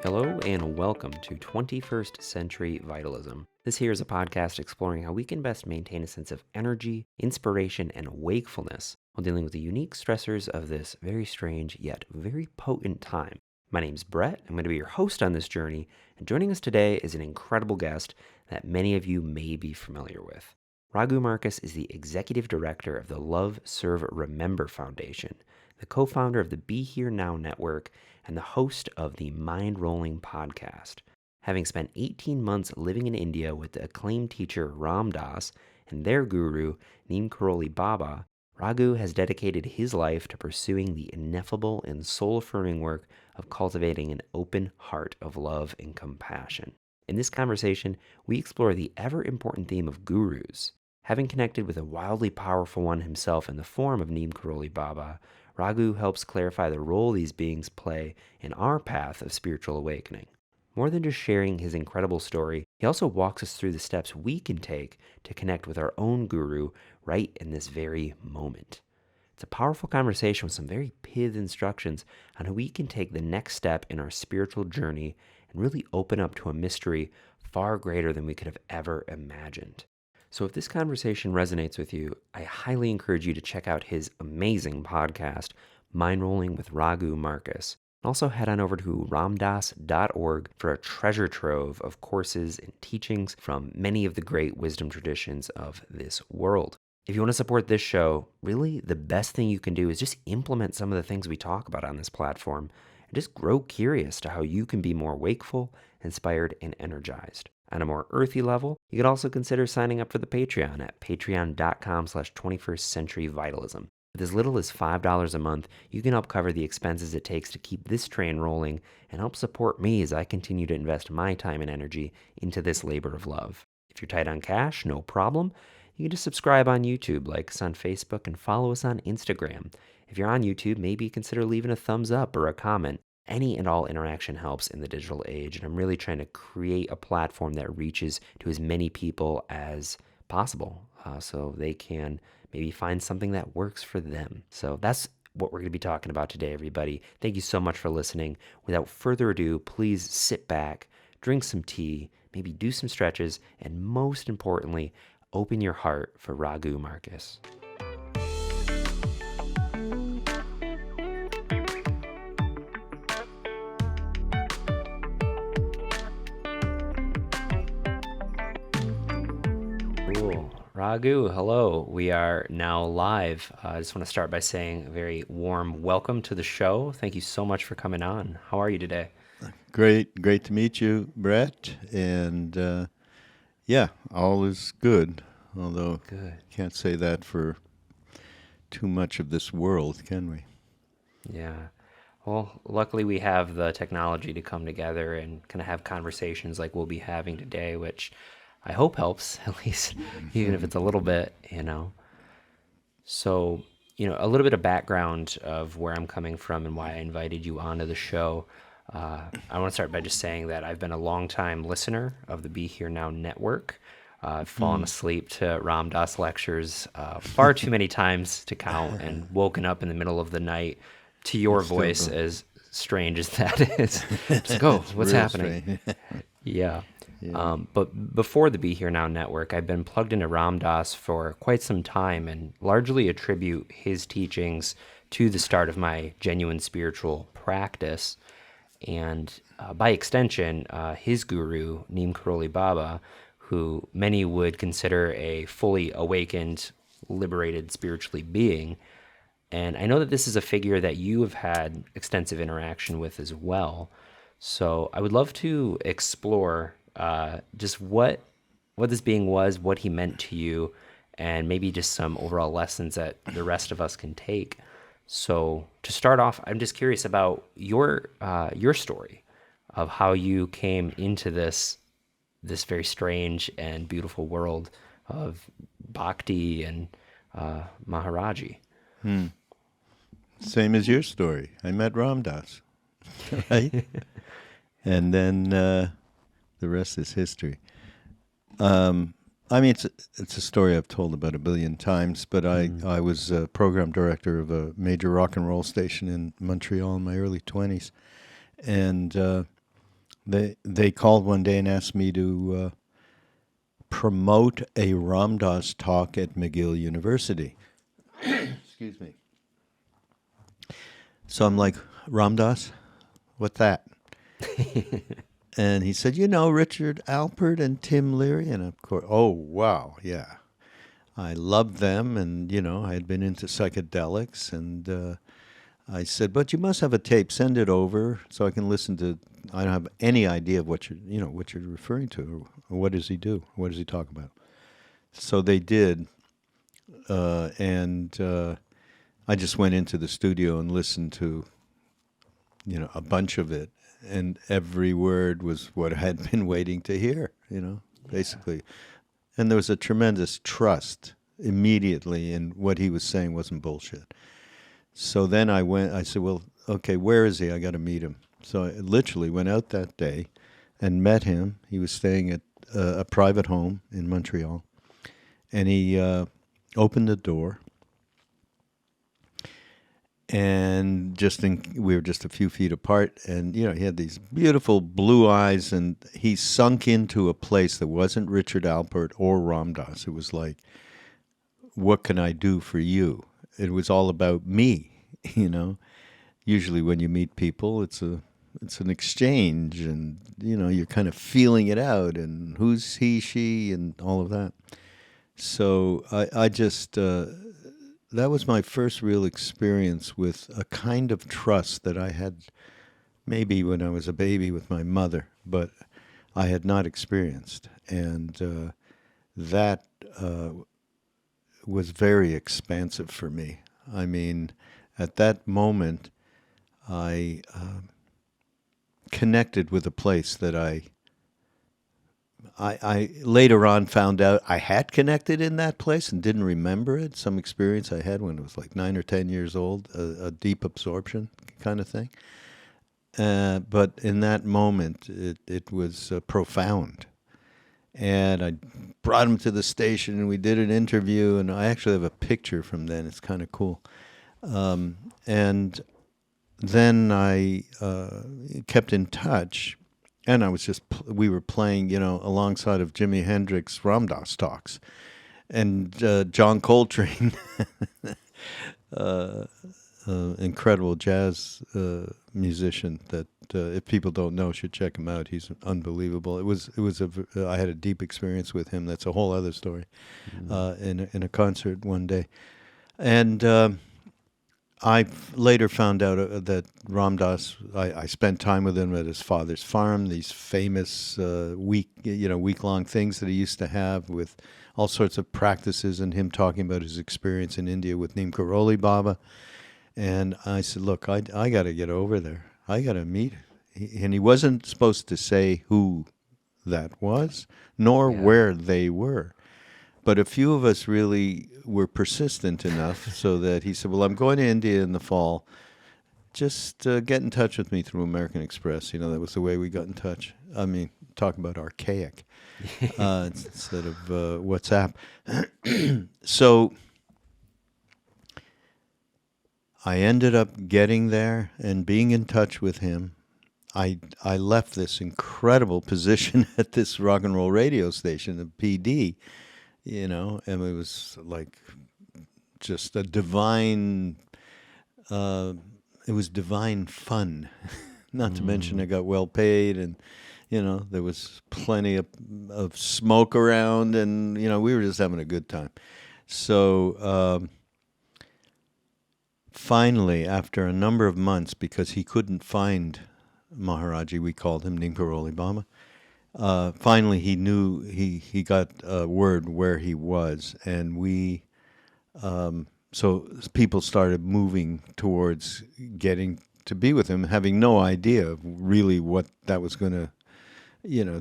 Hello and welcome to 21st Century Vitalism. This here is a podcast exploring how we can best maintain a sense of energy, inspiration, and wakefulness while dealing with the unique stressors of this very strange yet very potent time. My name's Brett. I'm going to be your host on this journey, and joining us today is an incredible guest that many of you may be familiar with. Raghu Markus is the executive director of the Love, Serve, Remember Foundation, the co-founder of the Be Here Now network, and the host of the Mindrolling podcast. Having spent 18 months living in India with the acclaimed teacher Ram Dass and their guru Neem Karoli Baba, Raghu has dedicated his life to pursuing the ineffable and soul-affirming work of cultivating an open heart of love and compassion. In this conversation, we explore the ever-important theme of gurus. Having connected with a wildly powerful one himself in the form of Neem Karoli Baba, Raghu helps clarify the role these beings play in our path of spiritual awakening. More than just sharing his incredible story, he also walks us through the steps we can take to connect with our own guru right in this very moment. It's a powerful conversation with some very pith instructions on how we can take the next step in our spiritual journey and really open up to a mystery far greater than we could have ever imagined. So if this conversation resonates with you, I highly encourage you to check out his amazing podcast, Mindrolling with Raghu Markus. Also head on over to ramdas.org for a treasure trove of courses and teachings from many of the great wisdom traditions of this world. If you want to support this show, really the best thing you can do is just implement some of the things we talk about on this platform and just grow curious to how you can be more wakeful, inspired, and energized. On a more earthy level, you could also consider signing up for the Patreon at patreon.com/21stcenturyvitalism. With as little as $5 a month, you can help cover the expenses it takes to keep this train rolling and help support me as I continue to invest my time and energy into this labor of love. If you're tight on cash, no problem. You can just subscribe on YouTube, like us on Facebook, and follow us on Instagram. If you're on YouTube, maybe consider leaving a thumbs up or a comment. Any and all interaction helps in the digital age, and I'm really trying to create a platform that reaches to as many people as possible so they can maybe find something that works for them. So that's what we're going to be talking about today, everybody. Thank you so much for listening. Without further ado, please sit back, drink some tea, maybe do some stretches, and most importantly, open your heart for Raghu Markus. Raghu, hello. We are now live. I just want to start by saying a very warm welcome to the show. Thank you so much for coming on. How are you today? Great to meet you, Brett. And all is good. Although can't say that for too much of this world, can we? Yeah. Well, luckily we have the technology to come together and kind of have conversations like we'll be having today, which I hope helps, at least, even if it's a little bit, So, a little bit of background of where I'm coming from and why I invited you onto the show. I want to start by just saying that I've been a long-time listener of the Be Here Now network. I've fallen asleep to Ram Dass lectures far too many times to count and woken up in the middle of the night to your voice, as strange as that is. Just go, what's happening? Yeah. But before the Be Here Now network, I've been plugged into Ram Dass for quite some time and largely attribute his teachings to the start of my genuine spiritual practice. And by extension, his guru, Neem Karoli Baba, who many would consider a fully awakened, liberated spiritually being. And I know that this is a figure that you have had extensive interaction with as well. So I would love to explore just what this being was, what he meant to you, and maybe just some overall lessons that the rest of us can take. So to start off, I'm just curious about your story of how you came into this very strange and beautiful world of Bhakti and Maharaji. Same as your story. I met Ram Dass, right? And then the rest is history. It's a story I've told about a billion times, but I was a program director of a major rock and roll station in Montreal in my early 20s. And They called one day and asked me to promote a Ram Dass talk at McGill University. Excuse me. So I'm like, Ram Dass? What's that? And he said, Richard Alpert and Tim Leary. And of course, oh, wow, yeah. I loved them, and, I had been into psychedelics. And I said, but you must have a tape. Send it over so I can listen to. I don't have any idea of what you're referring to, or what does he do? What does he talk about? So they did, and I just went into the studio and listened to, a bunch of it, and every word was what I had been waiting to hear, basically. And there was a tremendous trust immediately in what he was saying wasn't bullshit. So then I said, well, okay, where is he? I got to meet him. So I literally went out that day and met him. He was staying at a private home in Montreal. And he opened the door. And we were just a few feet apart. And, he had these beautiful blue eyes. And he sunk into a place that wasn't Richard Alpert or Ram Dass. It was like, what can I do for you? It was all about me, Usually when you meet people, it's an exchange, and you're kind of feeling it out, and who's he, she, and all of that. So I just that was my first real experience with a kind of trust that I had maybe when I was a baby with my mother, but I had not experienced, and that was very expansive for me. I mean, at that moment, I connected with a place that I later on found out I had connected in that place and didn't remember it. Some experience I had when I was like 9 or 10 years old, a deep absorption kind of thing. But in that moment, it was profound. And I brought him to the station, and we did an interview, and I actually have a picture from then. It's kind of cool. And then I kept in touch, and I was we were playing, alongside of Jimi Hendrix Ram Dass talks. And John Coltrane, incredible jazz musician that if people don't know should check him out. He's unbelievable. I had a deep experience with him. That's a whole other story. In a concert one day, and I later found out that Ram Dass. I spent time with him at his father's farm. These famous week-long things that he used to have with all sorts of practices, and him talking about his experience in India with Neem Karoli Baba. And I said, look, I got to get over there. I got to meet. And he wasn't supposed to say who that was, nor where they were. But a few of us really were persistent enough so that he said, well, I'm going to India in the fall. Just get in touch with me through American Express. That was the way we got in touch. I mean, talk about archaic instead of WhatsApp. So I ended up getting there and being in touch with him. I left this incredible position at this rock and roll radio station, the PD, and it was like just a divine, it was divine fun. Not to mention I got well paid, and, there was plenty of smoke around, and, we were just having a good time. So finally, after a number of months, because he couldn't find Maharaji, we called him Neem Karoli Baba. Finally, he knew, he got word where he was, and we, so people started moving towards getting to be with him, having no idea really what that was going to,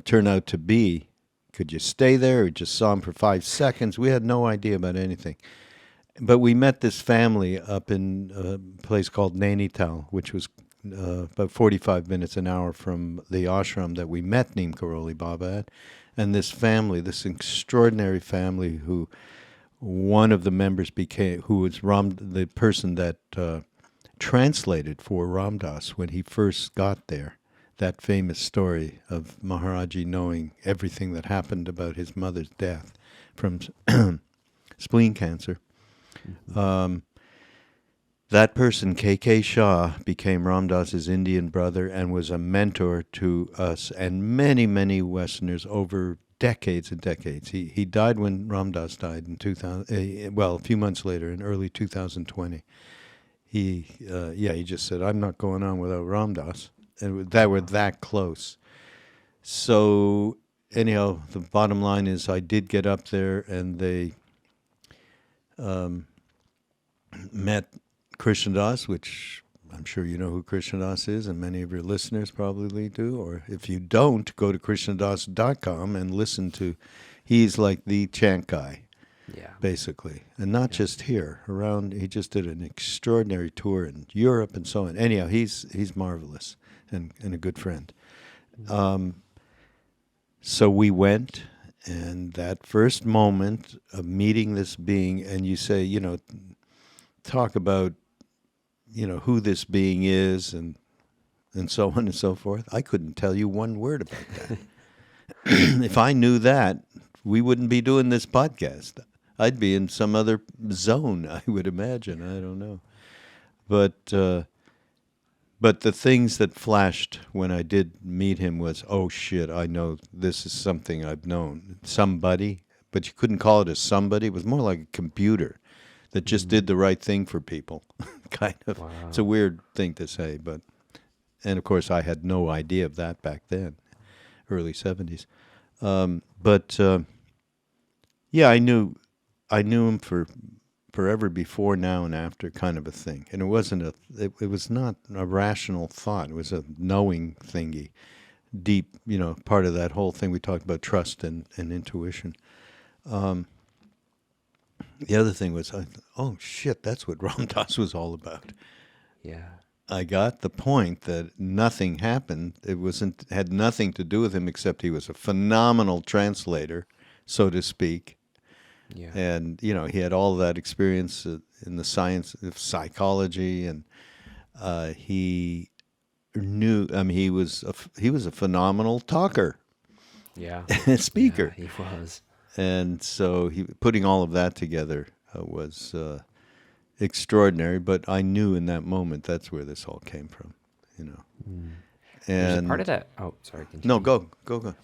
turn out to be. Could you stay there? We just saw him for 5 seconds. We had no idea about anything. But we met this family up in a place called Nainital, which was about 45 minutes, an hour from the ashram that we met Neem Karoli Baba at. And this family, this extraordinary family, who one of the members who was the person that translated for Ram Dass when he first got there. that famous story of Maharaji knowing everything that happened about his mother's death from spleen cancer. That person, K.K. Shah, became Ram Dass's Indian brother and was a mentor to us and many, many Westerners over decades and decades. He died when Ram Dass died in 2000. Well, a few months later, in early 2020. He just said, "I'm not going on without Ram Dass," and that we're that close. So anyhow, the bottom line is, I did get up there, and they met Krishna Das, which I'm sure you know who Krishna Das is, and many of your listeners probably do. Or if you don't, go to krishnadas.com and listen to. He's like the chant guy, basically, and not just here. Around, he just did an extraordinary tour in Europe and so on. Anyhow, he's marvelous and a good friend. So we went, and that first moment of meeting this being, and you say, talk about, who this being is and so on and so forth. I couldn't tell you one word about that. If I knew that, we wouldn't be doing this podcast. I'd be in some other zone, I would imagine. I don't know. But the things that flashed when I did meet him was, oh shit, I know this is something I've known. Somebody, but you couldn't call it a somebody. It was more like a computer that just did the right thing for people, kind of. Wow. It's a weird thing to say, and of course I had no idea of that back then, early 70s. I knew him for forever, before, now, and after, kind of a thing. And it wasn't it was not a rational thought. It was a knowing thingy, deep, part of that whole thing we talked about, trust and intuition. The other thing was, oh shit, that's what Ram Dass was all about. Yeah. I got the point that nothing happened. It had nothing to do with him, except he was a phenomenal translator, so to speak. Yeah. And, he had all of that experience in the science of psychology, and he knew, he was a phenomenal talker. Yeah. Speaker. Yeah, he was. And so putting all of that together was extraordinary. But I knew in that moment that's where this all came from, And there's a part of that. Oh, sorry. Continue. No, go.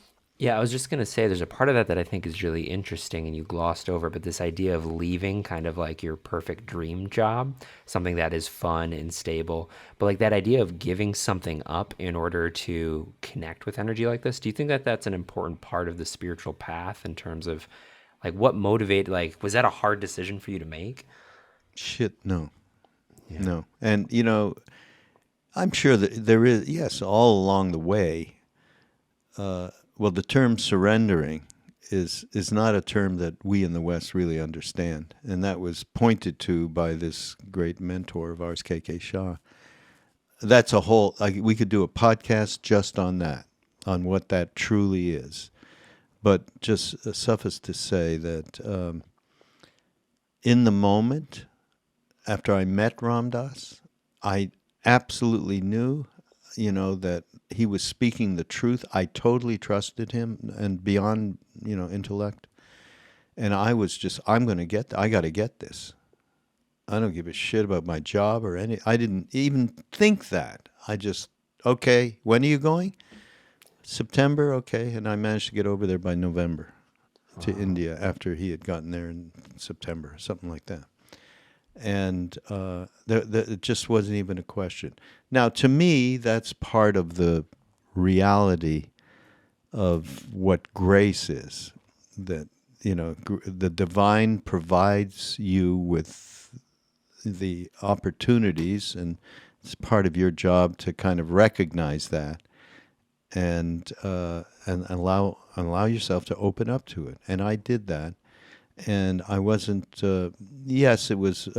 Yeah, I was just going to say there's a part of that I think is really interesting and you glossed over, but this idea of leaving kind of like your perfect dream job, something that is fun and stable, but like that idea of giving something up in order to connect with energy like this. Do you think that that's an important part of the spiritual path in terms of like what motivated, like, was that a hard decision for you to make? Shit, no. Yeah. No. And, I'm sure that there is, yes, all along the way, well, the term surrendering is not a term that we in the West really understand. And that was pointed to by this great mentor of ours, K.K. Shah. That's a whole, we could do a podcast just on that, on what that truly is. But just suffice to say that in the moment, after I met Ram Dass, I absolutely knew, that he was speaking the truth. I totally trusted him and beyond, intellect. And I was just, I got to get this. I don't give a shit about my job or I didn't even think that. I just, okay, when are you going? September, okay. And I managed to get over there by November to India after he had gotten there in September, something like that. And it just wasn't even a question. Now, to me, that's part of the reality of what grace is. That, the divine provides you with the opportunities, and it's part of your job to kind of recognize that and allow yourself to open up to it. And I did that. And I wasn't, yes, it was,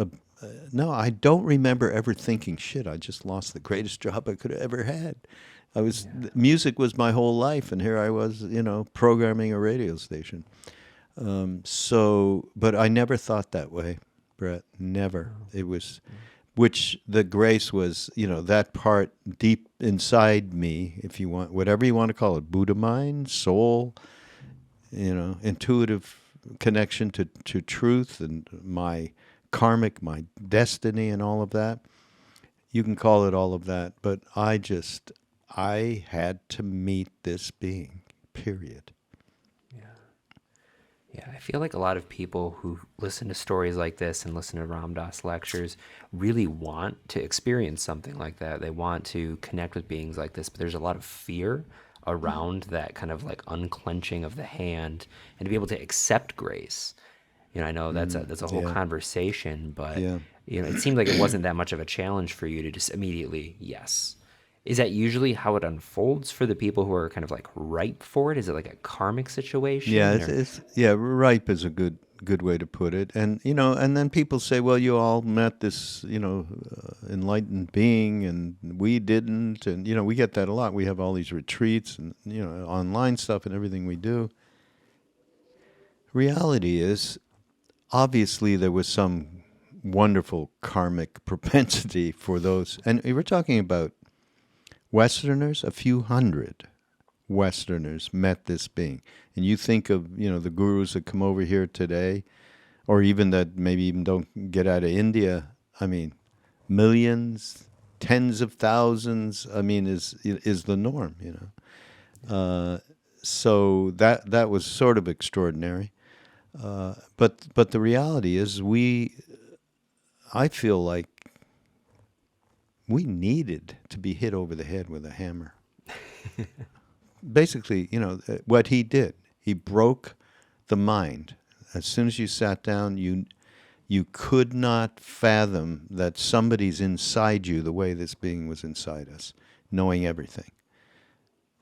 no, I don't remember ever thinking, shit, I just lost the greatest job I could have ever had. Music was my whole life, and here I was, programming a radio station. But I never thought that way, Brett, never. It was, which the grace was, that part deep inside me, if you want, whatever you want to call it, Buddha mind, soul, intuitive connection to truth and my karmic, my destiny and all of that. You can call it all of that, but I had to meet this being, period. Yeah, I feel like a lot of people who listen to stories like this and listen to Ram Dass lectures really want to experience something like that. They want to connect with beings like this, but there's a lot of fear around that kind of like unclenching of the hand and to be able to accept grace. I know that's a whole Yeah. conversation, but Yeah. it seemed like it wasn't that much of a challenge for you to just immediately yes. Is that usually how it unfolds for the people who are kind of like ripe for it? Is it like a karmic Yeah, situation or? ripe is a good way to put it. And and then people say, well, you all met this, enlightened being and we didn't, and we get that a lot. We have all these retreats and online stuff and everything we do. Reality is, obviously there was some wonderful karmic propensity for those. And we were talking about Westerners, a few hundred Westerners met this being. And you think of, the gurus that come over here today, or even that maybe even don't get out of India. I mean, millions, tens of thousands, is the norm, So that was sort of extraordinary. But the reality is I feel like we needed to be hit over the head with a hammer. Basically, what he did, he broke the mind. As soon as you sat down, you could not fathom that somebody's inside you the way this being was inside us, knowing everything.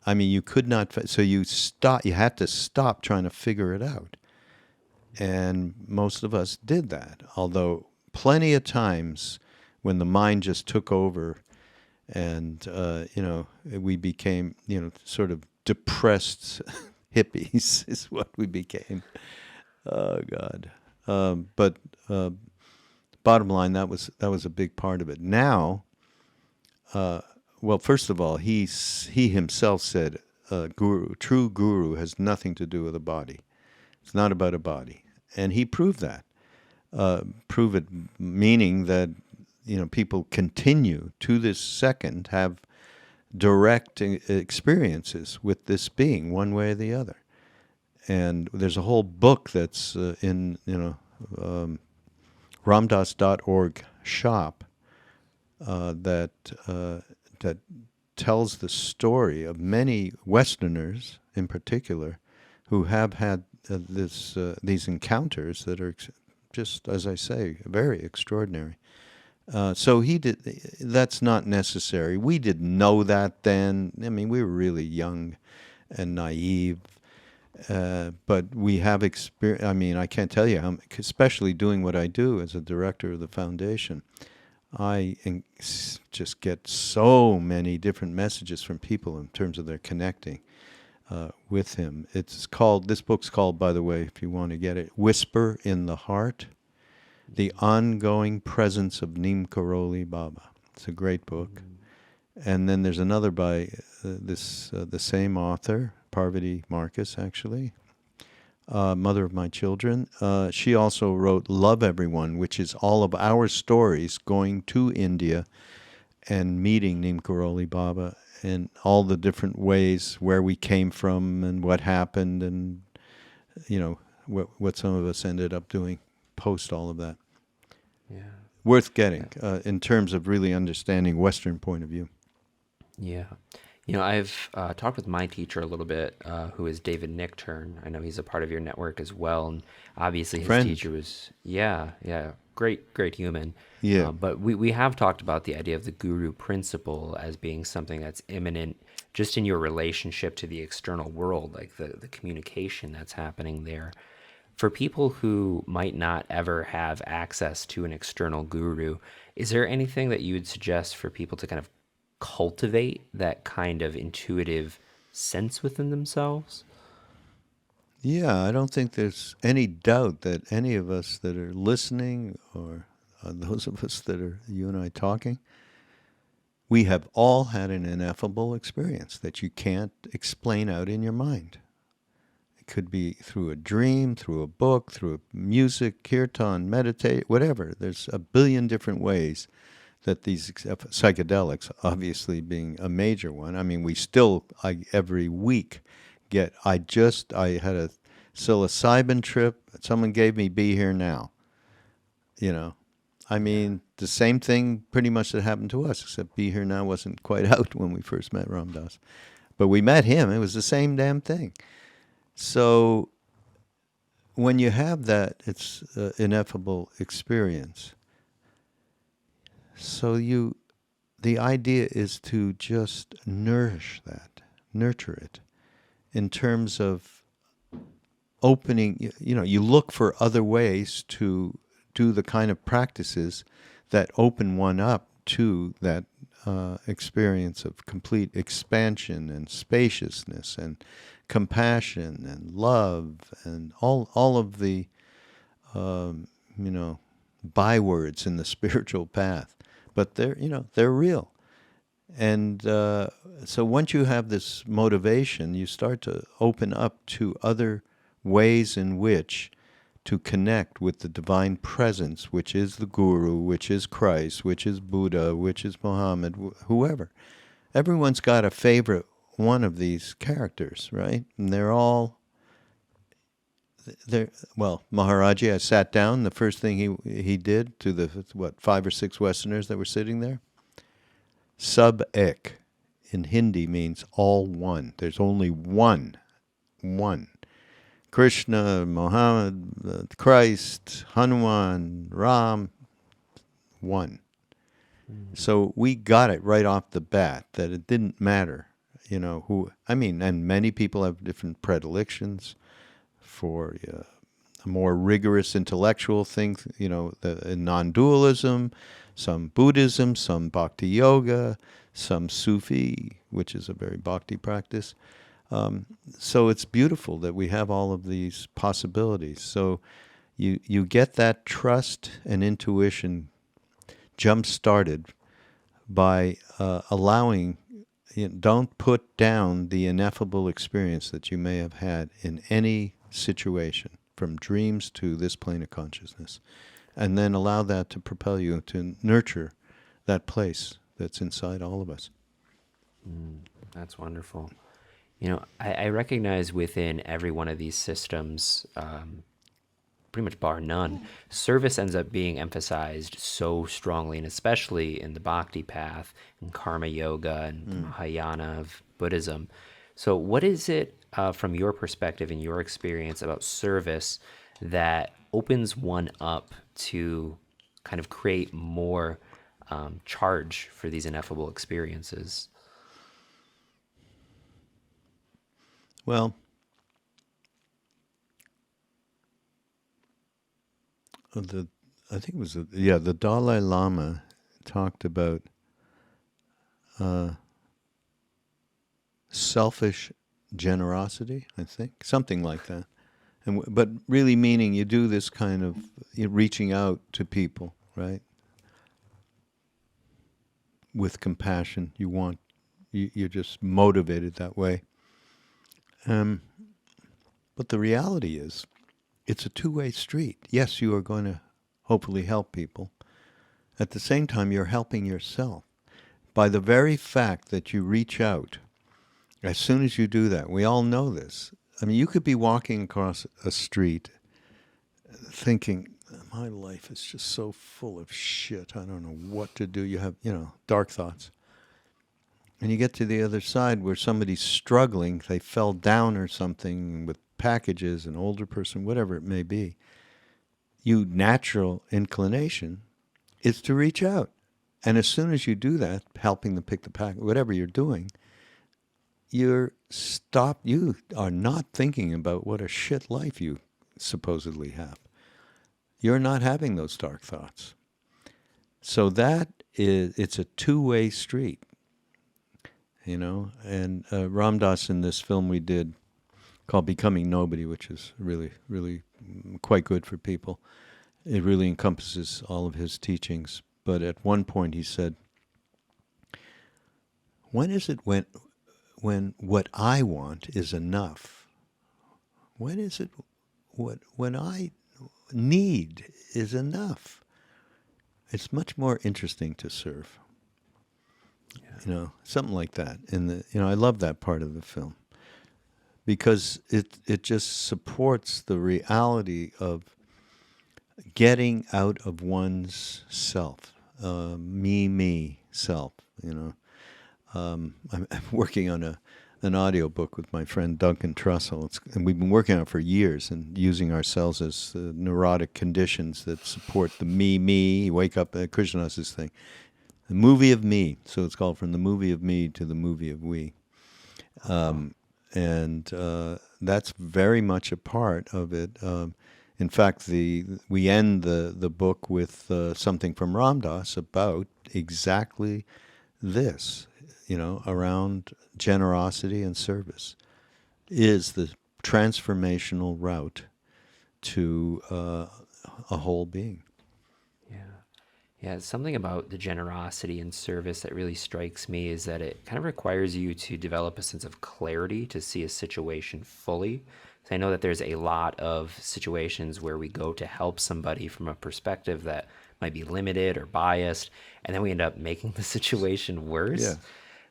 I mean, you could not. So you had to stop trying to figure it out. And most of us did that. Although plenty of times when the mind just took over and, we became, sort of depressed hippies is what we became. Oh, God. But bottom line, that was a big part of it. Now, well, first of all, he himself said, true guru has nothing to do with a body. It's not about a body. And he proved that. Prove it, meaning that, people continue to this second, have direct experiences with this being one way or the other. And there's a whole book that's in, ramdas.org shop that tells the story of many Westerners in particular who have had these encounters that are just, as I say, very extraordinary. So he did. That's not necessary. We didn't know that then. I mean, we were really young and naive. But we have experience. I mean, I can't tell you how, especially doing what I do as a director of the foundation. Just get so many different messages from people in terms of their connecting with him. This book's called, by the way, if you want to get it, Whisper in the Heart, The Ongoing Presence of Neem Karoli Baba. It's a great book. And then there's another by the same author, Parvati Markus, actually, mother of my children. She also wrote Love Everyone, which is all of our stories going to India and meeting Neem Karoli Baba and all the different ways where we came from and what happened and, what some of us ended up doing post all of that. Yeah. Worth getting in terms of really understanding Western point of view. Yeah. I've talked with my teacher a little bit, who is David Nickturn. I know he's a part of your network as well. And obviously his teacher was, great human. Yeah. But we have talked about the idea of the guru principle as being something that's imminent just in your relationship to the external world, like the communication that's happening there. For people who might not ever have access to an external guru, is there anything that you would suggest for people to kind of cultivate that kind of intuitive sense within themselves? Yeah, I don't think there's any doubt that any of us that are listening or those of us that are, you and I talking, we have all had an ineffable experience that you can't explain out in your mind. It could be through a dream, through a book, through music, kirtan, meditate, whatever. There's a billion different ways that these psychedelics, obviously being a major one. I mean, we still, every week get, I had a psilocybin trip. Someone gave me Be Here Now. You know, I mean, the same thing pretty much that happened to us, except Be Here Now wasn't quite out when we first met Ram Dass. But we met him. It was the same damn thing. So when you have that, it's an ineffable experience. So the idea is to just nurture it in terms of opening, you look for other ways to do the kind of practices that open one up to that experience of complete expansion and spaciousness and compassion and love and all of the bywords in the spiritual path, but they're real. And so once you have this motivation, you start to open up to other ways in which to connect with the divine presence, which is the Guru, which is Christ, which is Buddha, which is Muhammad, whoever. Everyone's got a favorite one of these characters, right? And well, Maharaji, I sat down. The first thing he did to the, 5 or 6 Westerners that were sitting there, Sub-ek in Hindi means all one. There's only one. Krishna, Muhammad, Christ, Hanuman, Ram, one. So we got it right off the bat that it didn't matter, and many people have different predilections for a more rigorous intellectual thing, the non-dualism, some Buddhism, some Bhakti Yoga, some Sufi, which is a very Bhakti practice. So it's beautiful that we have all of these possibilities. So you get that trust and intuition jump-started by allowing, don't put down the ineffable experience that you may have had in any situation, from dreams to this plane of consciousness, and then allow that to propel you to nurture that place that's inside all of us. That's wonderful. I recognize within every one of these systems, pretty much bar none, service ends up being emphasized so strongly, and especially in the Bhakti path, and Karma Yoga, and the Mahayana of Buddhism. So what is it, from your perspective and your experience, about service that opens one up to kind of create more charge for these ineffable experiences? Well, I think it was the Dalai Lama talked about selfish generosity, I think, something like that, but really meaning you do this kind of reaching out to people, right, with compassion. You're just motivated that way. But the reality is, it's a two-way street. Yes, you are going to hopefully help people. At the same time, you're helping yourself. By the very fact that you reach out, as soon as you do that, we all know this. I mean, you could be walking across a street thinking, my life is just so full of shit. I don't know what to do. You have, dark thoughts. And you get to the other side where somebody's struggling, they fell down or something with packages, an older person, whatever it may be. Your natural inclination is to reach out. And as soon as you do that, helping them pick the package, whatever you're doing, you are not thinking about what a shit life you supposedly have. You're not having those dark thoughts. So it's a two-way street. And Ram Dass, in this film we did called Becoming Nobody, which is really, really quite good for people, it really encompasses all of his teachings. But at one point he said, when is it when what I want is enough? When is it when I need is enough? It's much more interesting to serve. Yeah. Something like that. I love that part of the film because it just supports the reality of getting out of one's self, me self. I'm working on an audio book with my friend Duncan Trussell, and we've been working on it for years and using ourselves as the neurotic conditions that support the me. You wake up, Krishna has this thing, the movie of me. So it's called From the Movie of Me to the Movie of We. And that's very much a part of it. In fact, we end the book with something from Ram Dass about exactly this, around generosity and service is the transformational route to a whole being. Yeah, something about the generosity and service that really strikes me is that it kind of requires you to develop a sense of clarity to see a situation fully. So I know that there's a lot of situations where we go to help somebody from a perspective that might be limited or biased, and then we end up making the situation worse. Yeah.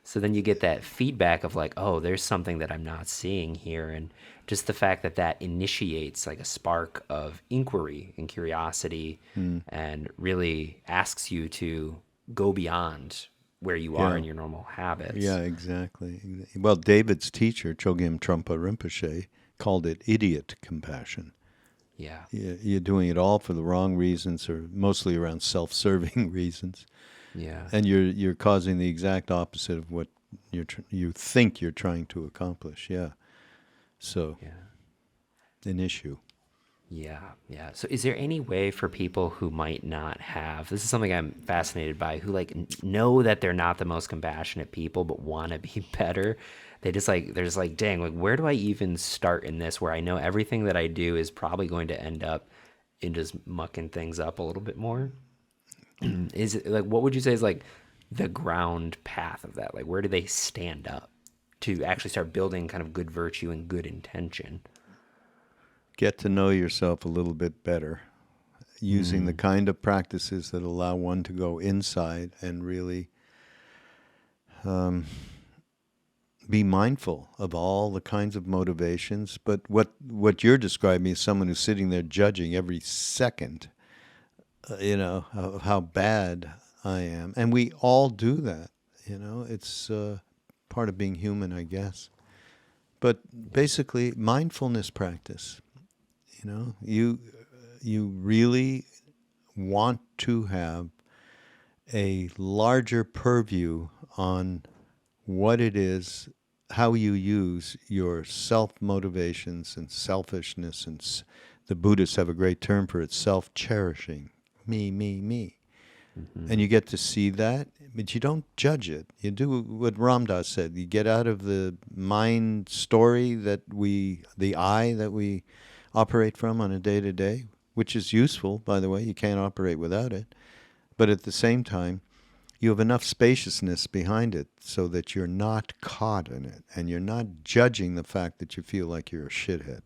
So then you get that feedback of like, oh, there's something that I'm not seeing here. And just the fact that initiates like a spark of inquiry and curiosity and really asks you to go beyond where you are in your normal habits. Yeah, exactly. Well, David's teacher, Chogyam Trungpa Rinpoche, called it idiot compassion. Yeah. You're doing it all for the wrong reasons, or mostly around self-serving reasons. Yeah. And you're causing the exact opposite of what you think you're trying to accomplish. Yeah. So, an issue. Yeah. So is there any way for people who might not have, this is something I'm fascinated by, who like know that they're not the most compassionate people, but want to be better? They're just like, dang, like where do I even start in this where I know everything that I do is probably going to end up in just mucking things up a little bit more? Is it like, what would you say is like the ground path of that? Like, where do they stand up to actually start building kind of good virtue and good intention? Get to know yourself a little bit better, using the kind of practices that allow one to go inside and really be mindful of all the kinds of motivations. But what you're describing is someone who's sitting there judging every second, of how bad I am. And we all do that, It's part of being human, I guess. But basically, mindfulness practice. You really want to have a larger purview on what it is, how you use your self-motivations and selfishness, and the Buddhists have a great term for it, self-cherishing, me. Mm-hmm. And you get to see that, but you don't judge it. You do what Ram Dass said. You get out of the mind story the I that we operate from on a day-to-day, which is useful, by the way. You can't operate without it. But at the same time, you have enough spaciousness behind it so that you're not caught in it, and you're not judging the fact that you feel like you're a shithead.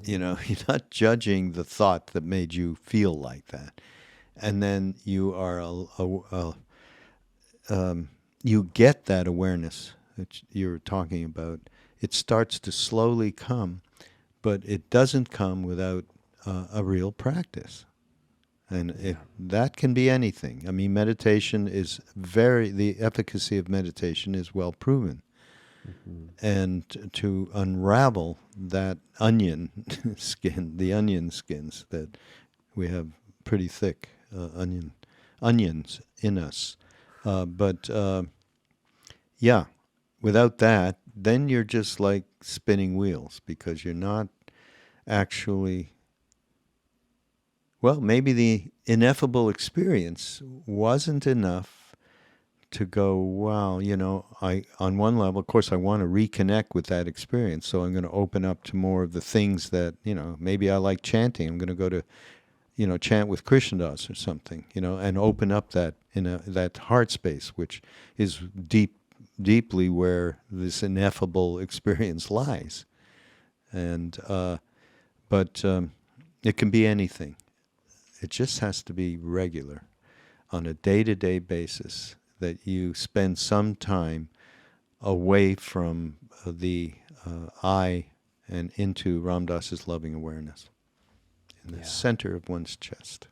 You're not judging the thought that made you feel like that. And then you are you get that awareness that you're talking about. It starts to slowly come, but it doesn't come without a real practice. And that can be anything. I mean, meditation is the efficacy of meditation is well proven. Mm-hmm. And to unravel that onion skin, the onion skins that we have pretty thick onions in us. Without that, then you're just like spinning wheels, because you're not actually, maybe the ineffable experience wasn't enough to go, wow, on one level, of course, I want to reconnect with that experience, so I'm going to open up to more of the things that, maybe I like chanting. I'm going to go to, chant with Krishnadas or something, and open up that that heart space, which is deeply where this ineffable experience lies. And but it can be anything. It just has to be regular, on a day-to-day basis, that you spend some time away from the I and into Ram Dass's loving awareness in the center of one's chest.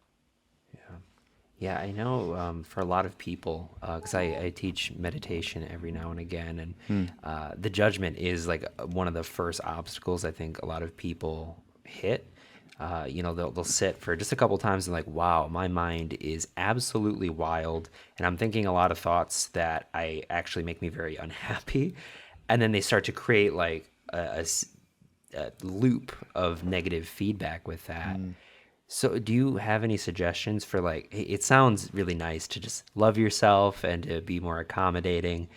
Yeah, I know for a lot of people, because I teach meditation every now and again, and the judgment is like one of the first obstacles I think a lot of people hit. They'll sit for just a couple times and like, wow, my mind is absolutely wild, and I'm thinking a lot of thoughts that I actually make me very unhappy, and then they start to create like a loop of negative feedback with that. So do you have any suggestions for like, it sounds really nice to just love yourself and to be more accommodating,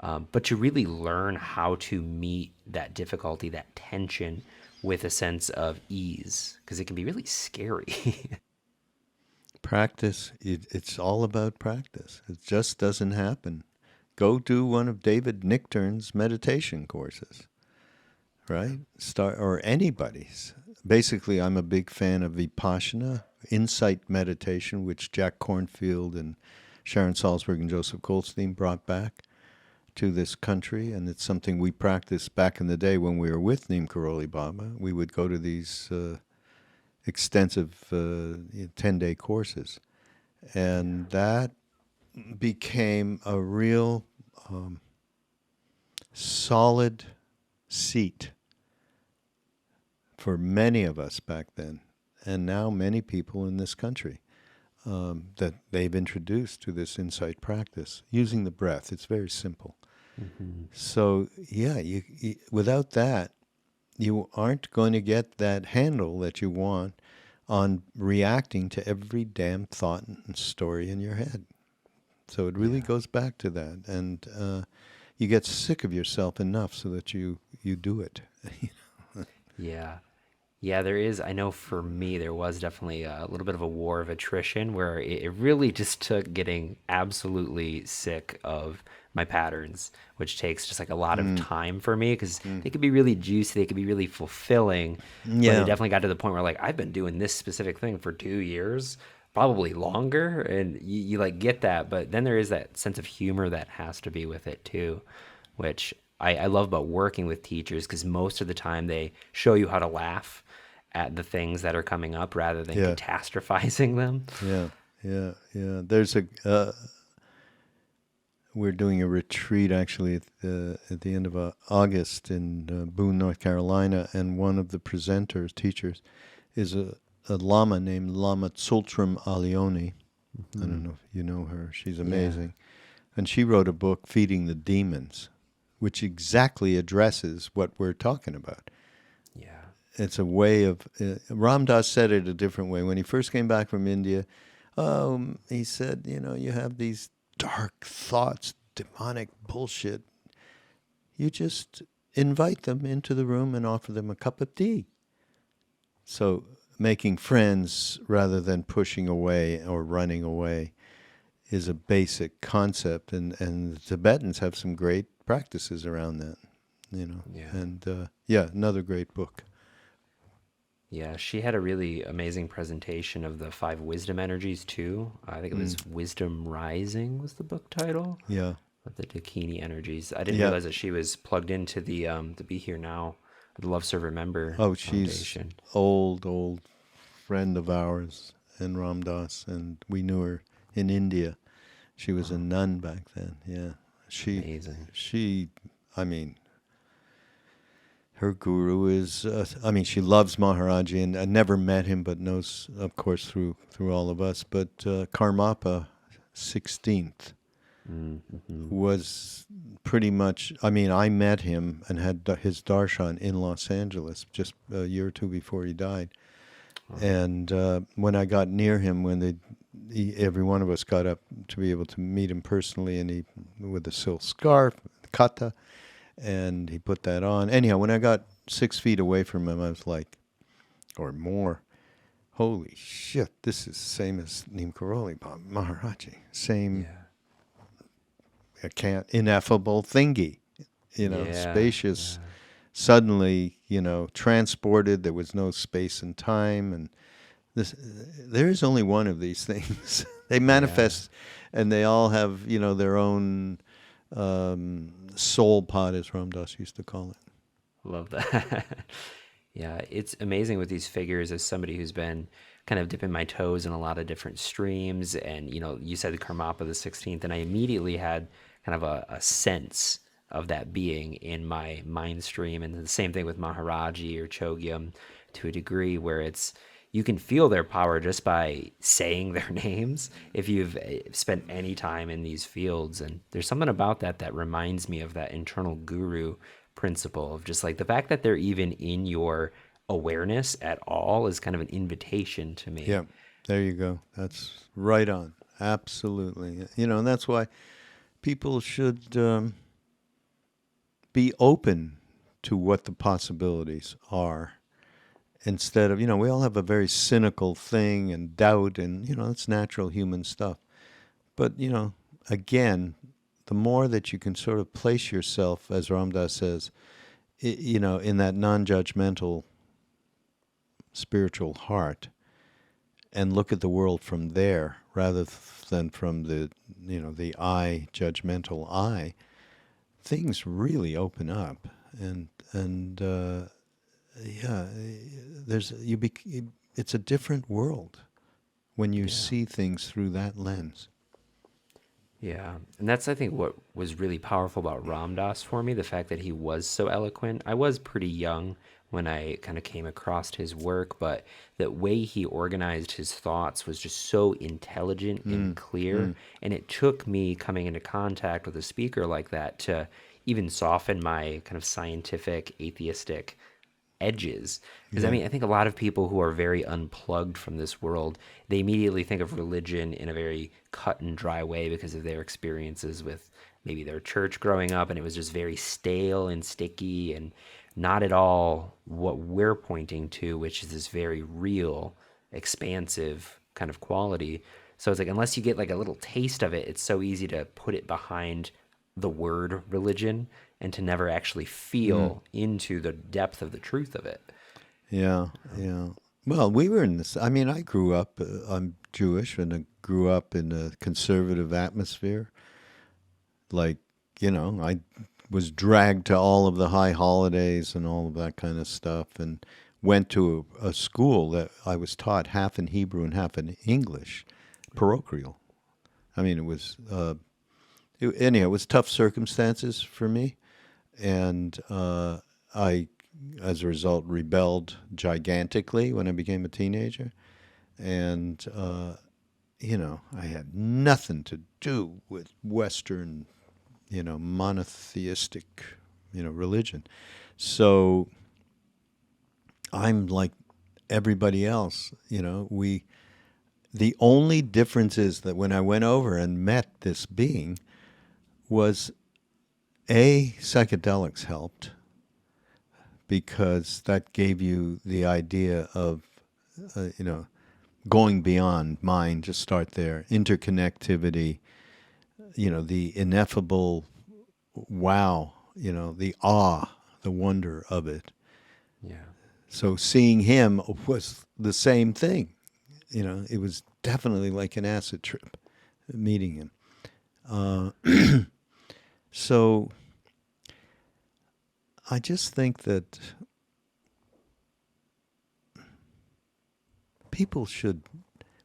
but to really learn how to meet that difficulty, that tension with a sense of ease, because it can be really scary. Practice, it's all about practice. It just doesn't happen. Go do one of David Nichtern's meditation courses, right? Or anybody's. Basically, I'm a big fan of Vipassana, insight meditation, which Jack Kornfield and Sharon Salzberg and Joseph Goldstein brought back to this country. And it's something we practiced back in the day when we were with Neem Karoli Baba. We would go to these extensive 10-day courses. And that became a real solid seat for many of us back then, and now many people in this country, that they've introduced to this insight practice using the breath. It's very simple. So yeah, you without that, you aren't going to get that handle that you want on reacting to every damn thought and story in your head. So it really goes back to that, and you get sick of yourself enough so that you do it. Yeah, there is. I know for me, there was definitely a little bit of a war of attrition where it really just took getting absolutely sick of my patterns, which takes just like a lot of time for me, because they could be really juicy, they could be really fulfilling. But it definitely got to the point where like I've been doing this specific thing for 2 years, probably longer, and you like get that. But then there is that sense of humor that has to be with it too, which I love about working with teachers, because most of the time they show you how to laugh at the things that are coming up rather than catastrophizing them. Yeah. There's we're doing a retreat actually at the end of August in Boone, North Carolina, and one of the teachers, is a lama named Lama Tsultrim Alioni. I don't know if you know her. She's amazing. And she wrote a book, Feeding the Demons, which exactly addresses what we're talking about. It's a way of... Ram Dass said it a different way. When he first came back from India, he said, you have these dark thoughts, demonic bullshit. You just invite them into the room and offer them a cup of tea. So making friends rather than pushing away or running away is a basic concept. And the Tibetans have some great practices around that, And another great book. Yeah, she had a really amazing presentation of the 5 wisdom energies too. I think it was Wisdom Rising was the book title. Yeah. Of the Dakini energies. I didn't realize that she was plugged into the Be Here Now, the Love Serve Remember Foundation. She's old friend of ours in Ram Dass, and we knew her in India. She was a nun back then. Yeah. Amazing. Her guru is, she loves Maharaji, and I never met him, but knows, of course, through all of us. But Karmapa 16th was pretty much, I met him and had his darshan in Los Angeles just a year or two before he died. And when I got near him, every one of us got up to be able to meet him personally, and he, with a silk scarf, kata, and he put that on. Anyhow, when I got 6 feet away from him, I was like, or more, holy shit, this is the same as Neem Karoli Maharaji. Same, ineffable thingy, spacious, suddenly, transported. There was no space and time. And there is only one of these things. They manifest, and they all have, their own soul pod, as Ram Dass used to call it. Love that. Yeah, it's amazing with these figures as somebody who's been kind of dipping my toes in a lot of different streams. And, you said the Karmapa the 16th, and I immediately had kind of a sense of that being in my mind stream. And the same thing with Maharaji or Chogyam to a degree where you can feel their power just by saying their names if you've spent any time in these fields. And there's something about that reminds me of that internal guru principle of just like the fact that they're even in your awareness at all is kind of an invitation to me. Yeah, there you go. That's right on. Absolutely. And that's why people should be open to what the possibilities are instead of, we all have a very cynical thing and doubt and, it's natural human stuff. But, again, the more that you can sort of place yourself, as Ram Dass says, in that non-judgmental spiritual heart and look at the world from there rather than from the eye, judgmental eye, things really open up. It's a different world when you see things through that lens. Yeah, and that's, I think, what was really powerful about Ram Dass for me, the fact that he was so eloquent. I was pretty young when I kind of came across his work, but the way he organized his thoughts was just so intelligent and clear. And it took me coming into contact with a speaker like that to even soften my kind of scientific, atheistic edges. Because I think a lot of people who are very unplugged from this world, they immediately think of religion in a very cut and dry way because of their experiences with maybe their church growing up, and it was just very stale and sticky and not at all what we're pointing to, which is this very real, expansive kind of quality. So it's like, unless you get like a little taste of it, it's so easy to put it behind the word religion and to never actually feel into the depth of the truth of it. Yeah. Well, we were in this. I mean, I grew up, I'm Jewish, and I grew up in a conservative atmosphere. Like, I was dragged to all of the high holidays and all of that kind of stuff, and went to a school that I was taught half in Hebrew and half in English, parochial. I mean, it was, it was tough circumstances for me. And I, as a result, rebelled gigantically when I became a teenager. And, I had nothing to do with Western, monotheistic, religion. So I'm like everybody else, the only difference is that when I went over and met this being was psychedelics helped because that gave you the idea of, going beyond mind, just start there, interconnectivity, the ineffable wow, the awe, the wonder of it. Yeah. So seeing him was the same thing. It was definitely like an acid trip, meeting him. So I just think that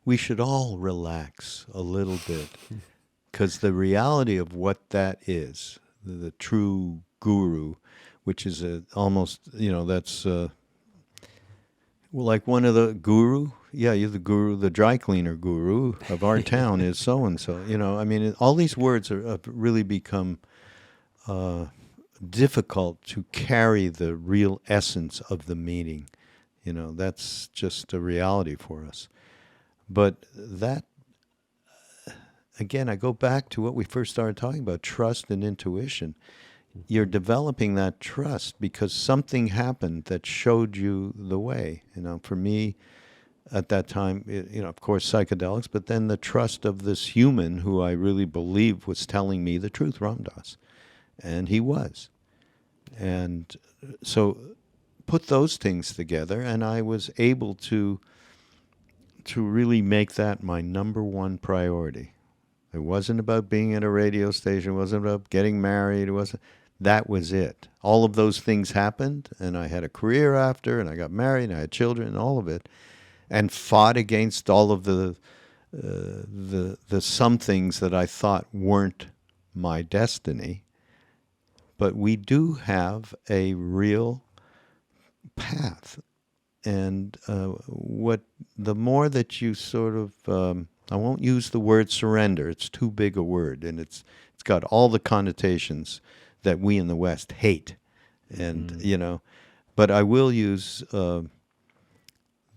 we should all relax a little bit, because the reality of what that is, the true guru, which is almost, that's like one of the guru. Yeah, you're the guru, the dry cleaner guru of our town is so-and-so. All these words have really become difficult to carry the real essence of the meaning. That's just a reality for us. But that, again, I go back to what we first started talking about, trust and intuition. You're developing that trust because something happened that showed you the way. For me, at that time, of course, psychedelics, but then the trust of this human who I really believed was telling me the truth, Ram Dass. And he was. And so put those things together, and I was able to really make that my number one priority. It wasn't about being at a radio station. It wasn't about getting married. It wasn't. That was it. All of those things happened, and I had a career after, and I got married, and I had children, and all of it, and fought against all of the some things that I thought weren't my destiny. But we do have a real path, and what the more that you sort of I won't use the word surrender. It's too big a word, and it's got all the connotations that we in the West hate, and But I will use.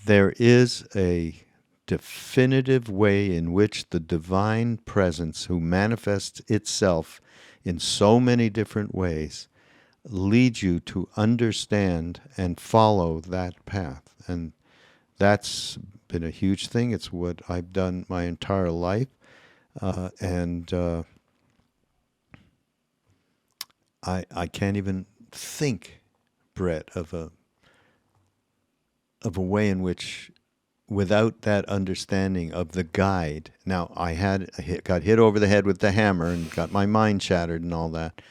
There is a definitive way in which the divine presence, who manifests itself in so many different ways, leads you to understand and follow that path. And that's been a huge thing. It's what I've done my entire life. And I can't even think, Brett, of a way in which, without that understanding of the guide. Now, I got hit over the head with the hammer and got my mind shattered and all that.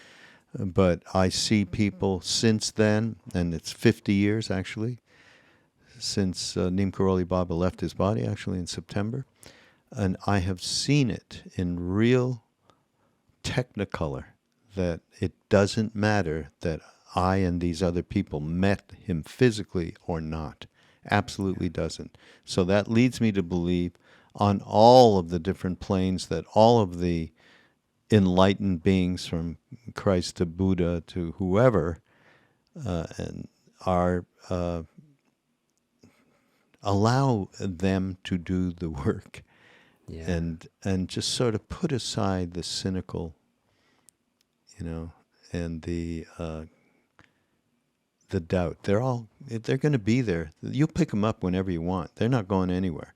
But I see people since then, and it's 50 years actually, since Neem Karoli Baba left his body, actually in September. And I have seen it in real technicolor, that it doesn't matter that I and these other people met him physically or not. Absolutely doesn't. So that leads me to believe on all of the different planes that all of the enlightened beings, from Christ to Buddha to whoever, and are allow them to do the work, and just sort of put aside the cynical, and the doubt. They're going to be there. You'll pick them up whenever you want. They're not going anywhere.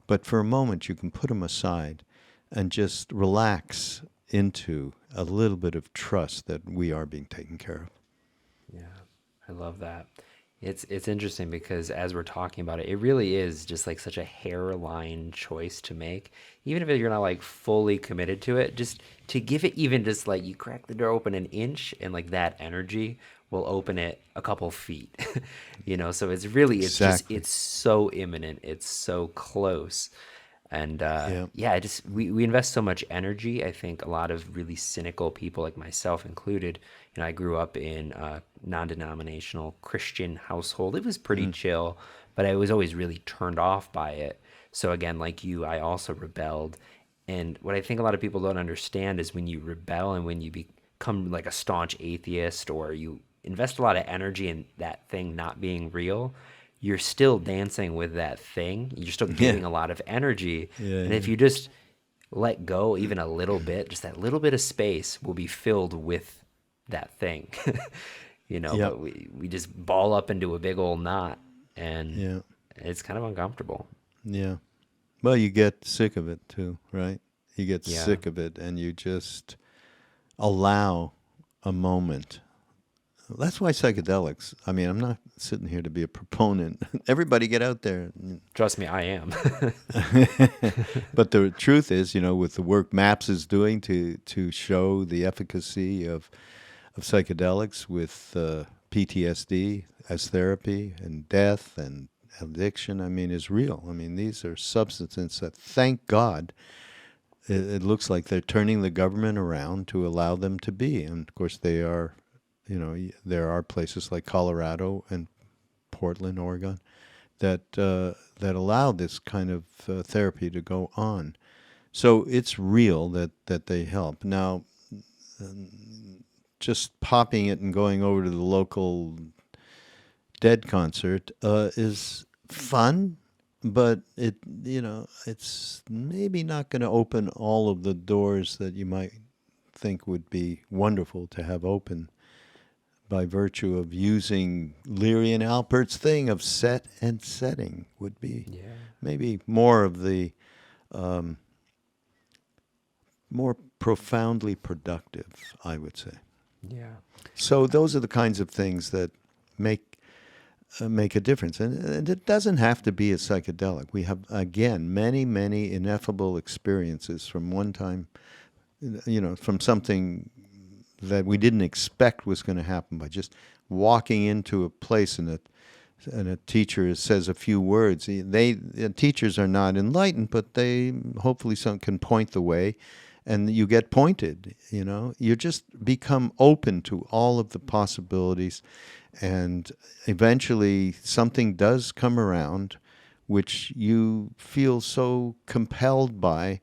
But for a moment, you can put them aside and just relax into a little bit of trust that we are being taken care of. Yeah, I love that. It's interesting because as we're talking about it, it really is just like such a hairline choice to make. Even if you're not like fully committed to it, just to give it even just like you crack the door open an inch and like that energy will open it a couple feet. So it's really, it's Exactly. just, it's so imminent. It's so close. And Yeah. we invest so much energy. I think a lot of really cynical people, like myself included, I grew up in a non-denominational Christian household. It was pretty chill, but I was always really turned off by it. So again, like you, I also rebelled. And what I think a lot of people don't understand is when you rebel and when you become like a staunch atheist, or you invest a lot of energy in that thing not being real, you're still dancing with that thing. You're still giving a lot of energy. Yeah, And if yeah. you just let go even a little bit, just that little bit of space will be filled with that thing. Yep. But we just ball up into a big old knot, and Yeah. it's kind of uncomfortable. Yeah. Well, you get sick of it too, right? You get Yeah. sick of it, and you just allow a moment. That's why psychedelics. I mean, I'm not sitting here to be a proponent. Everybody get out there. Trust me, I am. But the truth is, with the work MAPS is doing to show the efficacy of psychedelics with PTSD as therapy, and death and addiction, I mean, is real. I mean, these are substances that, thank God, it looks like they're turning the government around to allow them to be. And of course, they are. There are places like Colorado and Portland, Oregon, that allow this kind of therapy to go on. So it's real that they help. Now, just popping it and going over to the local Dead concert is fun, but it's maybe not going to open all of the doors that you might think would be wonderful to have open. by virtue of using Leary and Alpert's thing of set and setting would be maybe more of the more profoundly productive, I would say. Yeah. So those are the kinds of things that make a difference, and it doesn't have to be a psychedelic. We have again many ineffable experiences from one time, from something that we didn't expect was going to happen by just walking into a place and a teacher says a few words. Teachers are not enlightened, but they hopefully can point the way, and you get pointed. You just become open to all of the possibilities, and eventually something does come around which you feel so compelled by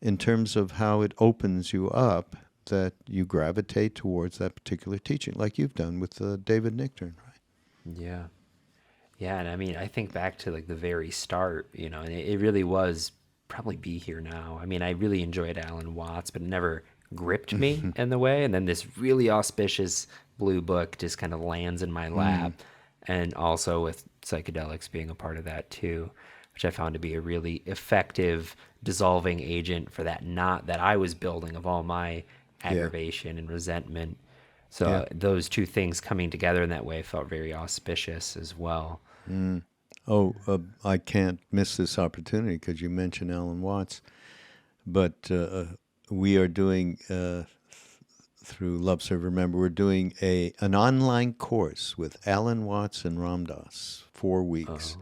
in terms of how it opens you up that you gravitate towards that particular teaching, like you've done with David Nichtern, right? Yeah. Yeah, and I mean, I think back to like the very start, and it really was probably Be Here Now. I mean, I really enjoyed Alan Watts, but it never gripped me in the way. And then this really auspicious blue book just kind of lands in my lap. And also with psychedelics being a part of that too, which I found to be a really effective dissolving agent for that knot that I was building of all my aggravation and resentment. So those two things coming together in that way felt very auspicious as well. I can't miss this opportunity because you mentioned Alan Watts. But we are doing, through Love Serve Remember, we're doing an online course with Alan Watts and Ram Dass, 4 weeks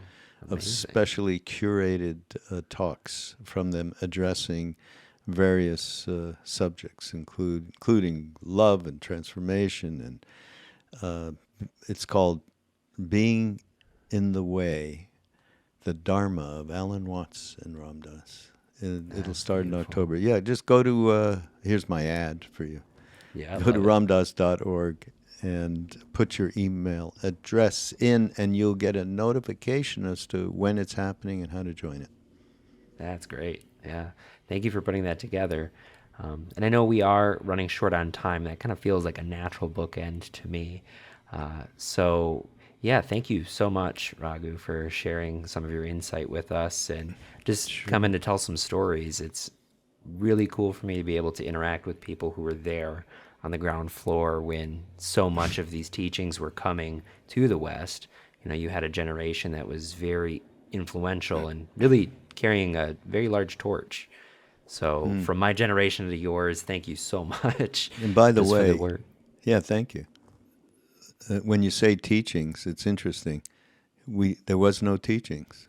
of specially curated talks from them addressing various subjects, including love and transformation. And it's called Being in the Way, the Dharma of Alan Watts and Ram Dass. It'll start in October. Yeah, just go to, here's my ad for you. Yeah, go to ramdas.org and put your email address in, and you'll get a notification as to when it's happening and how to join it. That's great. Yeah. Thank you for putting that together. And I know we are running short on time. That kind of feels like a natural bookend to me. So, yeah, thank you so much, Raghu, for sharing some of your insight with us and just coming to tell some stories. It's really cool for me to be able to interact with people who were there on the ground floor when so much of these teachings were coming to the West. You had a generation that was very influential and really carrying a very large torch. So from my generation to yours, thank you so much. And by the way, for the work. Yeah, thank you. When you say teachings, it's interesting. There was no teachings.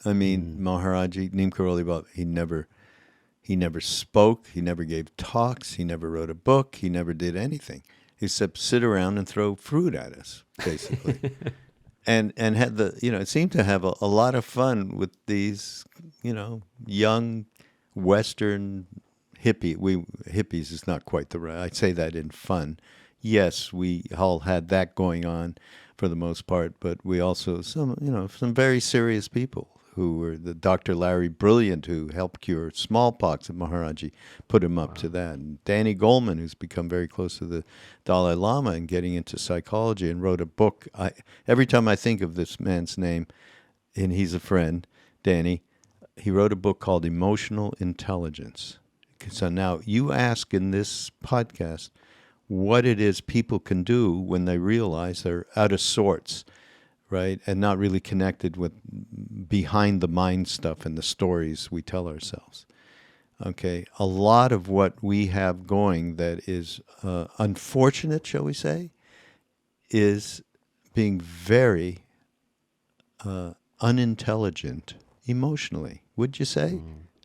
I mean, Maharaji, Neem Karoli Baba, he never spoke, he never gave talks, he never wrote a book, he never did anything except sit around and throw fruit at us, basically. and had it seemed to have a lot of fun with these, young Western hippies is not quite the right, I'd say that in fun. Yes, we all had that going on for the most part, but we also, some very serious people who were the Dr. Larry Brilliant, who helped cure smallpox at Maharaji, put him up to that. And Danny Goleman, who's become very close to the Dalai Lama and getting into psychology and wrote a book. Every time I think of this man's name, and he's a friend, Danny, he wrote a book called Emotional Intelligence. So now you ask in this podcast what it is people can do when they realize they're out of sorts, right, and not really connected with behind the mind stuff and the stories we tell ourselves. Okay, a lot of what we have going that is unfortunate, shall we say, is being very unintelligent emotionally, would you say?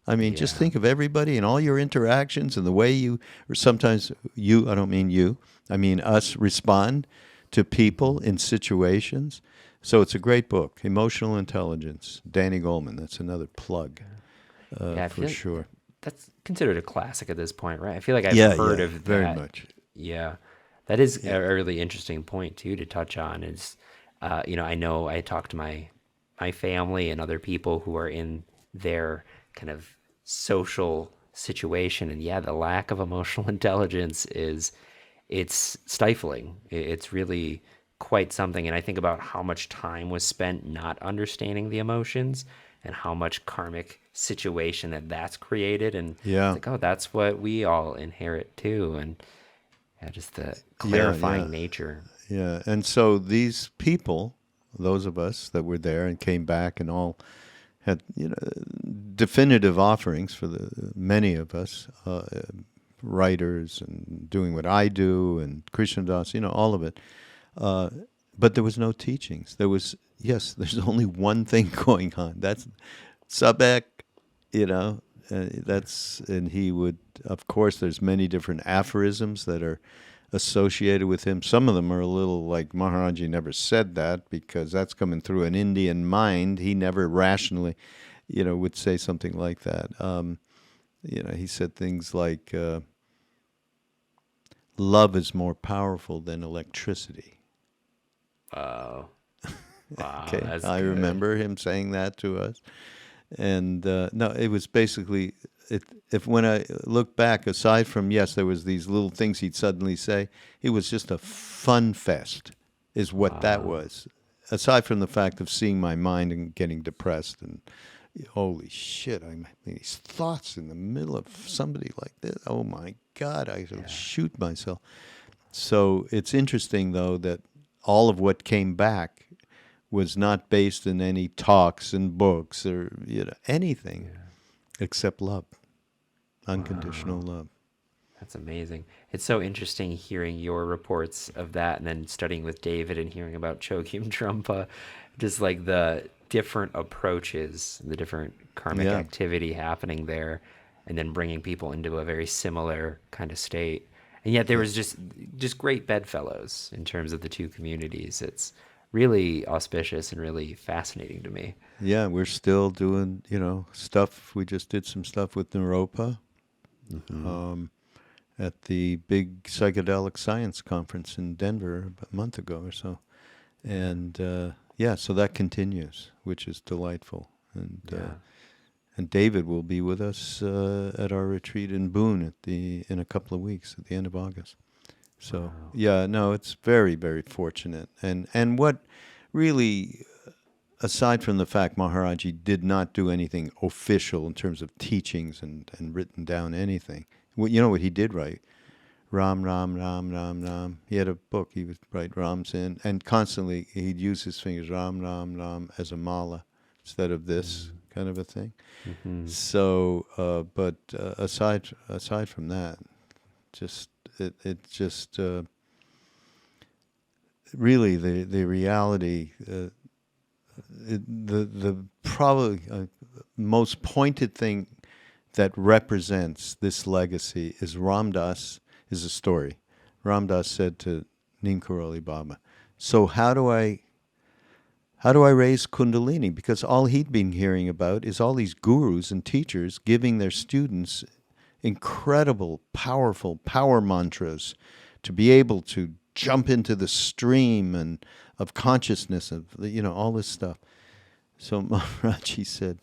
I mean, just think of everybody and all your interactions and the way you, or sometimes you, I don't mean you, I mean us, respond to people in situations. So it's a great book, Emotional Intelligence, Danny Goleman. That's another plug for sure. That's considered a classic at this point, right? I feel like I've heard of that. Very much. Yeah. That is a really interesting point, too, to touch on is, I know I talked to my family and other people who are in their kind of social situation. And the lack of emotional intelligence is it's stifling. It's really quite something. And I think about how much time was spent not understanding the emotions and how much karmic situation that's created. And it's Yeah. like, oh, that's what we all inherit too. And yeah, just the Yeah, yeah, clarifying nature. yeah. And so these people, those of us that were there and came back and all had, definitive offerings for the many of us, writers and doing what I do and Krishnadas, all of it. Uh, but there was no teachings. There's only one thing going on. That's Sabek, and he would, of course, there's many different aphorisms that are associated with him. Some of them are a little like Maharaji never said that because that's coming through an Indian mind. He never rationally, would say something like that. He said things like, love is more powerful than electricity. Wow. Wow, Okay, that's I good. remember him saying that to us. And no, it was basically, if when I look back, aside from, yes, there was these little things he'd suddenly say, it was just a fun fest is what that Wow. was. Aside from the fact of seeing my mind and getting depressed and holy shit, I'm these thoughts in the middle of somebody like this. Oh my God, I should shoot myself. So it's interesting though that all of what came back was not based in any talks and books or anything except love, unconditional Wow. love. That's amazing. It's so interesting hearing your reports of that and then studying with David and hearing about Chogyam Trungpa, just like the different approaches, the different karmic Yeah, activity happening there, and then bringing people into a very similar kind of state. And yet there yeah, was just great bedfellows in terms of the two communities. It's really auspicious and really fascinating to me. yeah. We're still doing stuff. We just did some stuff with Naropa Hmm. um, at the big psychedelic science conference in Denver about a month ago or so, Yeah. and yeah, so that continues, which is delightful. Yeah. And David will be with us at our retreat in Boone in a couple of weeks at the end of August. So Wow. yeah, no, it's very very fortunate. And what really, aside from the fact Maharaji did not do anything official in terms of teachings and written down anything. You know what he did write? Ram, Ram, Ram, Ram, Ram. He had a book. He would write Rams in, and constantly he'd use his fingers Ram, Ram, Ram as a mala instead of this kind of a thing. Mm-hmm. So, but aside from that, just it just really the reality, the probably most pointed thing that represents this legacy is Ramdas is a story. Ramdas said to Neem Karoli Baba, "So how do I raise Kundalini? Because all he'd been hearing about is all these gurus and teachers giving their students incredible, powerful power mantras to be able to jump into the stream and of consciousness of all this stuff." So Maharaji said,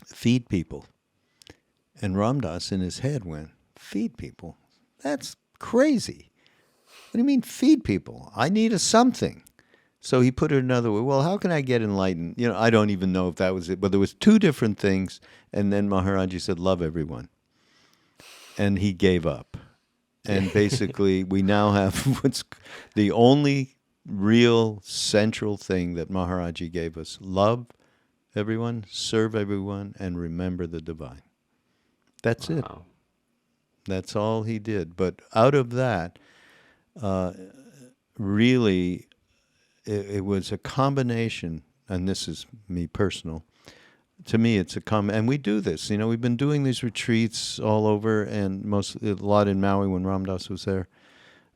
"Feed people." And Ramdas in his head went, "Feed people? That's crazy. What do you mean feed people? I need a something." So he put it another way. Well, how can I get enlightened? I don't even know if that was it, but there was two different things. And then Maharaji said, "Love everyone." And he gave up. And basically, we now have what's the only real central thing that Maharaji gave us: love everyone, serve everyone, and remember the divine. That's it. Wow. That's all he did. But out of that, uh, really, it was a combination, and this is me personal. To me, it's and we do this. We've been doing these retreats all over, and a lot in Maui when Ramdas was there,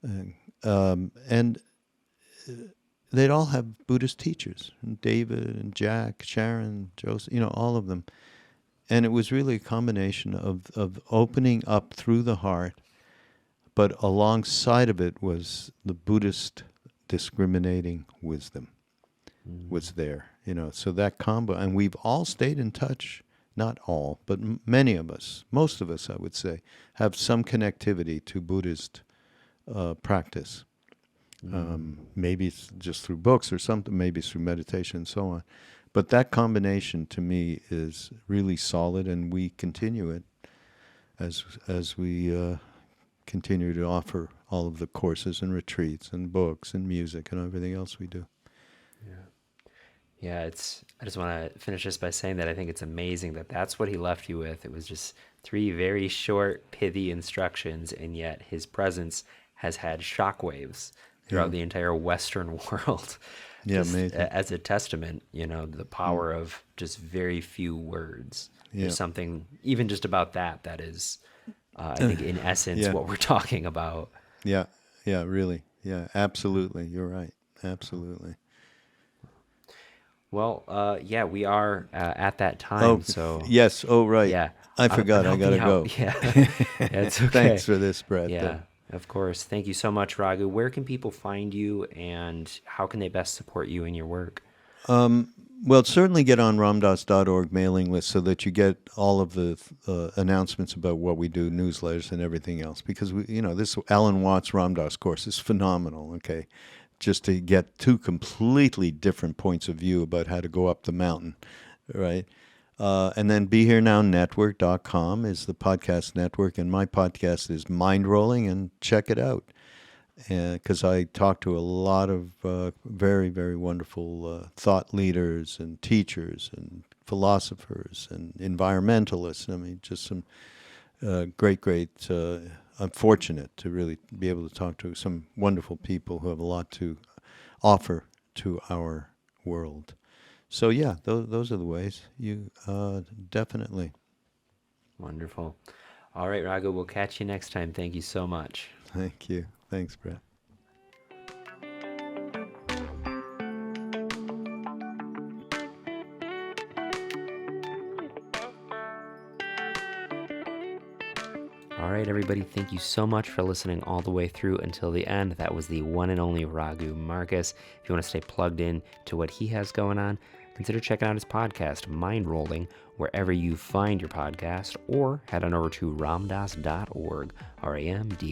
and they'd all have Buddhist teachers, and David and Jack, Sharon, Joseph, all of them. And it was really a combination of opening up through the heart, but alongside of it was the Buddhist discriminating wisdom was there. So that combo, and we've all stayed in touch. Not all, but many of us, most of us, I would say, have some connectivity to Buddhist practice. Maybe it's just through books or something, maybe it's through meditation and so on. But that combination to me is really solid, and we continue it as we continue to offer all of the courses and retreats and books and music and everything else we do. Yeah, I just want to finish this by saying that I think it's amazing that that's what he left you with. It was just 3 very short, pithy instructions, and yet his presence has had shockwaves throughout the entire Western world. Yeah, amazing. As a testament, the power of just very few words. Yeah. There's something even just about that is, I think, in essence, what we're talking about. Yeah, really. Yeah, absolutely. You're right. Absolutely. Well, we are at that time. So yes. Oh, right. Yeah, I forgot. I gotta go. Yeah, it's okay. Thanks for this, Brett. Yeah, of course. Thank you so much, Raghu. Where can people find you, and how can they best support you in your work? Well, certainly get on ramdas.org mailing list so that you get all of the announcements about what we do, newsletters and everything else. Because this Alan Watts Ramdas course is phenomenal. Okay. Just to get 2 completely different points of view about how to go up the mountain, right? And then BeHereNowNetwork.com is the podcast network, and my podcast is Mindrolling, and check it out. Because I talk to a lot of very, very wonderful thought leaders and teachers and philosophers and environmentalists. I mean, just some great I'm fortunate to really be able to talk to some wonderful people who have a lot to offer to our world. So yeah, those are the ways. You definitely. Wonderful. All right, Raghu, we'll catch you next time. Thank you so much. Thank you. Thanks, Brett. All right, everybody, thank you so much for listening all the way through until the end. That was the one and only Raghu Markus. If you want to stay plugged in to what he has going on, consider checking out his podcast, Mindrolling, wherever you find your podcast, or head on over to ramdas.org, ramdass.org,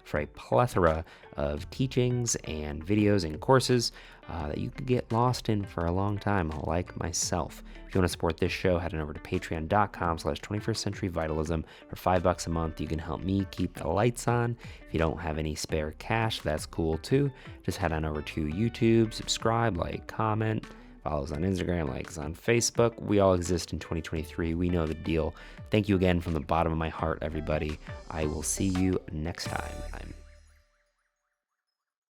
for a plethora of teachings and videos and courses that you could get lost in for a long time, like myself. If you want to support this show, head on over to patreon.com/21st Century Vitalism. For $5 a month, you can help me keep the lights on. If you don't have any spare cash, that's cool too. Just head on over to YouTube, subscribe, like, comment, follow us on Instagram, like us on Facebook. We all exist in 2023. We know the deal. Thank you again from the bottom of my heart, everybody. I will see you next time. I'm